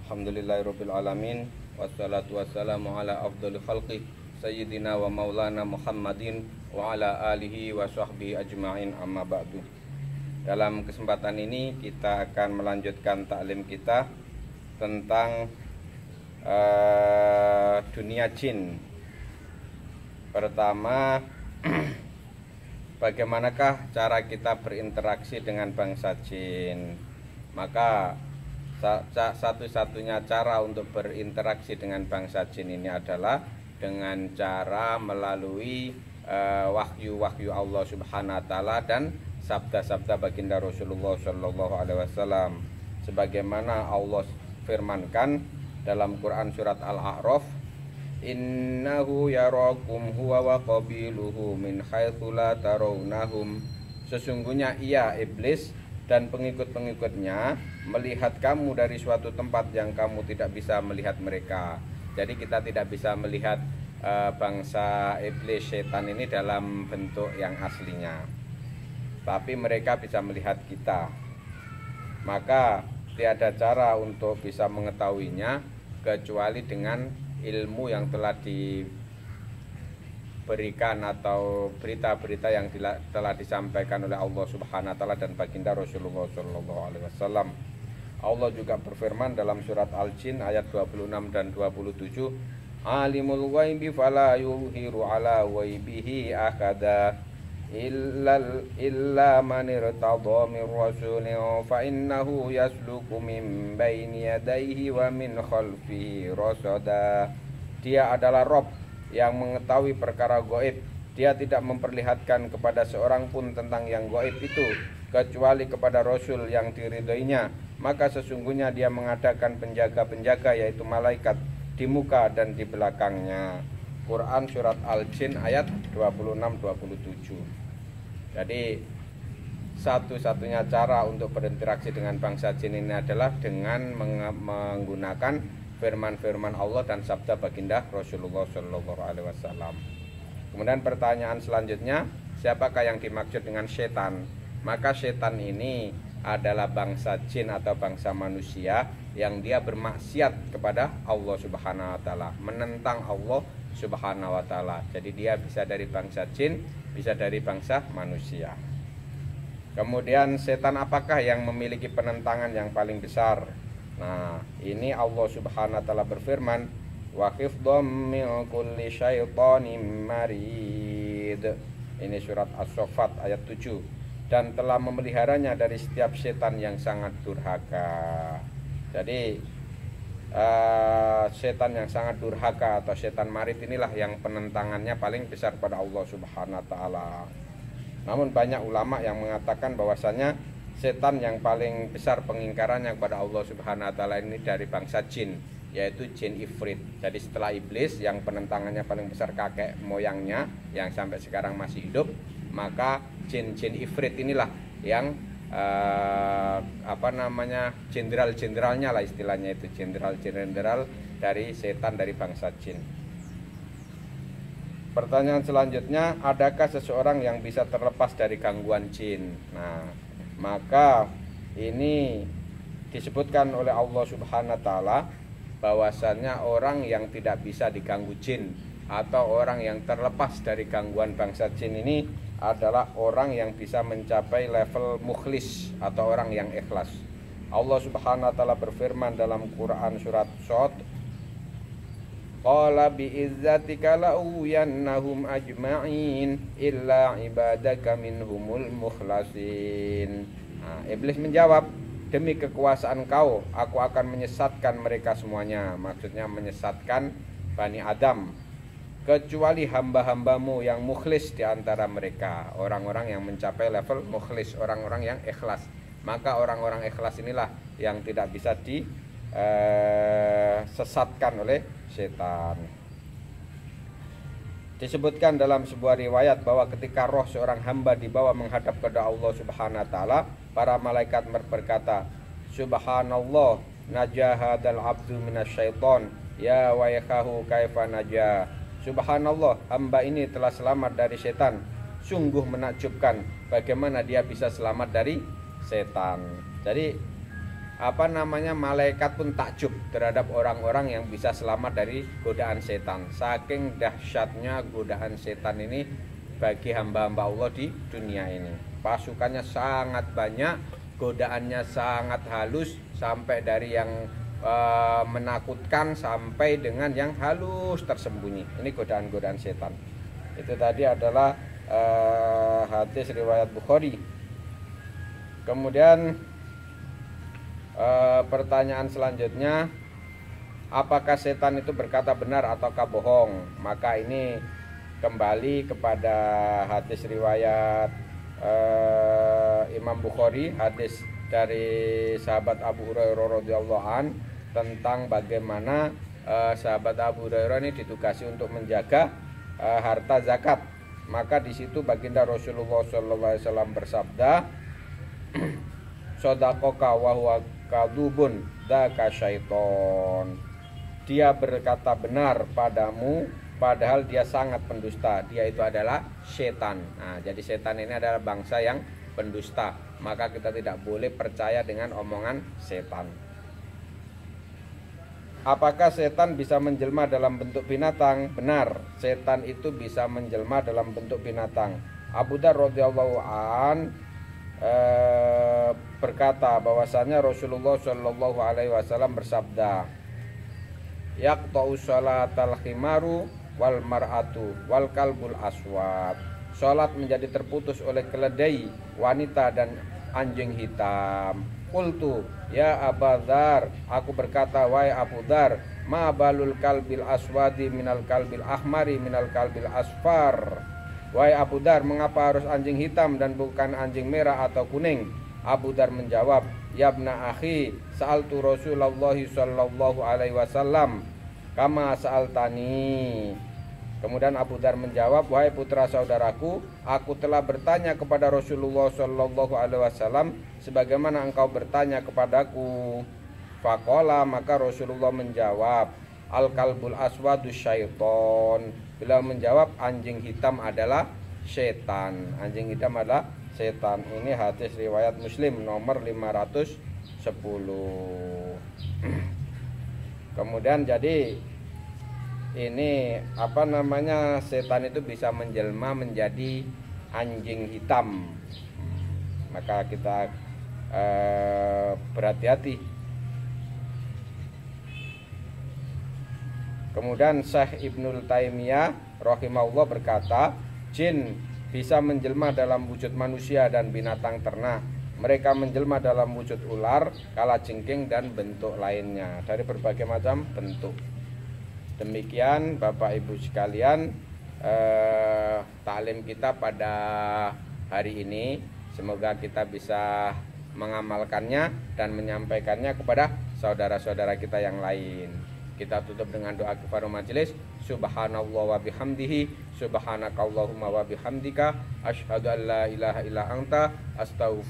Alhamdulillahirabbil alamin wassalatu wassalamu ala afdhalil khalqi sayyidina wa maulana Muhammadin wa ala alihi wa sahbihi ajma'in, amma ba'du. Dalam kesempatan ini kita akan melanjutkan taklim kita tentang dunia jin. Pertama, bagaimanakah cara kita berinteraksi dengan bangsa jin? Maka satu-satunya cara untuk berinteraksi dengan bangsa jin ini adalah dengan cara melalui wahyu-wahyu Allah Subhanahu wa taala dan sabda-sabda baginda Rasulullah sallallahu alaihi wasallam, sebagaimana Allah firmankan dalam Quran surat Al-A'raf, innahu yarakum huwa wa qabiluhu min haitsu la tarawnahum, sesungguhnya ia iblis dan pengikut-pengikutnya melihat kamu dari suatu tempat yang kamu tidak bisa melihat mereka. Jadi kita tidak bisa melihat bangsa iblis setan ini dalam bentuk yang aslinya, tapi mereka bisa melihat kita. Maka tiada cara untuk bisa mengetahuinya kecuali dengan ilmu yang telah diberikan atau berita-berita yang telah disampaikan oleh Allah Subhanahu wa taala dan baginda Rasulullah sallallahu alaihi wasallam. Allah juga berfirman dalam surat Al-Jin ayat 26 dan 27, alimul ghaibi fala yuhiru ala ghaibihi ahada illa man irtada min rasulin fa innahu yasluku min baini yadayhi wa min khalfihi rasada. Dia adalah Rabb yang mengetahui perkara gaib. Dia tidak memperlihatkan kepada seorang pun tentang yang gaib itu kecuali kepada Rasul yang diridhoinya. Maka sesungguhnya dia mengadakan penjaga-penjaga, yaitu malaikat, di muka dan di belakangnya. Quran surat Al-Jin ayat 26-27. Jadi satu-satunya cara untuk berinteraksi dengan bangsa jin ini adalah dengan menggunakan firman-firman Allah dan sabda baginda Rasulullah sallallahu alaihi wasallam. Kemudian pertanyaan selanjutnya, siapakah yang dimaksud dengan setan? Maka setan ini adalah bangsa jin atau bangsa manusia yang dia bermaksiat kepada Allah Subhanahu wa taala, menentang Allah Subhanahu wa taala. Jadi dia bisa dari bangsa jin, bisa dari bangsa manusia. Kemudian setan apakah yang memiliki penentangan yang paling besar? Nah, ini Allah Subhanahu wa taala berfirman, wa hifdzam min kulli syaitonin marid. Ini surat As-Saffat ayat 7. Dan telah memeliharanya dari setiap setan yang sangat durhaka. Jadi setan yang sangat durhaka atau setan marid inilah yang penentangannya paling besar pada Allah Subhanahu wa taala. Namun banyak ulama yang mengatakan bahwasanya setan yang paling besar pengingkarannya kepada Allah Subhanahu wa taala ini dari bangsa jin, yaitu jin ifrit. Jadi setelah iblis yang penentangannya paling besar kakek moyangnya yang sampai sekarang masih hidup, maka jin-jin ifrit inilah yang jenderal-jenderalnya lah istilahnya, itu jenderal-jenderal dari setan dari bangsa jin. Pertanyaan selanjutnya, adakah seseorang yang bisa terlepas dari gangguan jin? Nah, maka ini disebutkan oleh Allah Subhanahu wa taala bahwasannya orang yang tidak bisa diganggu jin atau orang yang terlepas dari gangguan bangsa jin ini adalah orang yang bisa mencapai level mukhlis atau orang yang ikhlas. Allah Subhanahu wa taala berfirman dalam Quran surat Shad, qala bi izzatika la'uyannahum ajma'in illa ibadaka minhumul mukhlasin. Nah, iblis menjawab, demi kekuasaan kau aku akan menyesatkan mereka semuanya. Maksudnya menyesatkan Bani Adam, kecuali hamba-hambamu yang mukhlis di antara mereka, orang-orang yang mencapai level mukhlis, orang-orang yang ikhlas. Maka orang-orang ikhlas inilah yang tidak bisa disesatkan oleh setan. Disebutkan dalam sebuah riwayat bahwa ketika roh seorang hamba dibawa menghadap kepada Allah Subhanahu wa taala, para malaikat berkata, subhanallah najahadal abdu minasyaiton ya wayhahu kaifa najah. Subhanallah, hamba ini telah selamat dari setan. Sungguh menakjubkan bagaimana dia bisa selamat dari setan. Jadi malaikat pun takjub terhadap orang-orang yang bisa selamat dari godaan setan. Saking dahsyatnya godaan setan ini bagi hamba-hamba Allah di dunia ini. Pasukannya sangat banyak, godaannya sangat halus, sampai dari yang menakutkan sampai dengan yang halus tersembunyi. Ini godaan-godaan setan. Itu tadi adalah hadis riwayat Bukhari. Kemudian pertanyaan selanjutnya, apakah setan itu berkata benar ataukah bohong? Maka ini kembali kepada hadis riwayat Imam Bukhari, hadis dari sahabat Abu Hurairah radhiyallahu an, tentang bagaimana sahabat Abu Hurairah ini ditugasi untuk menjaga harta zakat. Maka di situ baginda Rasulullah SAW bersabda, "Shadaqaka wa huwa kadubun dzaka syaiton." Dia berkata benar padamu padahal dia sangat pendusta. Dia itu adalah setan. Nah, jadi setan ini adalah bangsa yang pendusta. Maka kita tidak boleh percaya dengan omongan setan. Apakah setan bisa menjelma dalam bentuk binatang? Benar, setan itu bisa menjelma dalam bentuk binatang. Abu Dzar radhiyallahu an berkata bahwasanya Rasulullah Shallallahu alaihi wasallam bersabda, "Yaqta'u shalatal khimaru wal mar'atu wal kalbul aswad." Salat menjadi terputus oleh keledai, wanita dan anjing hitam. Qultu ya Abu Dzar, aku berkata wahai Abu Dzar, ma balul kalbil aswadi minal kalbil ahmari minal kalbil asfar. Wahai Abu Dzar, mengapa harus anjing hitam dan bukan anjing merah atau kuning? Abu Dzar menjawab, ya ibna akhi, sa'altu Rasulullah sallallahu alaihi wasallam kama sa'altani. Kemudian Abu Dzar menjawab, wahai putra saudaraku, aku telah bertanya kepada Rasulullah sallallahu alaihi wasallam sebagaimana engkau bertanya kepadaku. Faqala, maka Rasulullah menjawab, al kalbul aswadu syaiton. Beliau menjawab, anjing hitam adalah setan. Anjing hitam adalah setan. Ini hadis riwayat Muslim nomor 510. Kemudian jadi ini setan itu bisa menjelma menjadi anjing hitam. Maka kita berhati-hati. Kemudian Syekh Ibnul Taimiyah rahimahullah berkata, jin bisa menjelma dalam wujud manusia dan binatang ternak. Mereka menjelma dalam wujud ular, kalajengking dan bentuk lainnya, dari berbagai macam bentuk. Demikian Bapak Ibu sekalian taklim kita pada hari ini. Semoga kita bisa mengamalkannya dan menyampaikannya kepada saudara-saudara kita yang lain. Kita tutup dengan doa kifarul majelis. Subhanallah wa bihamdihi, subhanakallahumma wa bihamdika, asyhadu an la ilaha illa anta, astaghfirullah.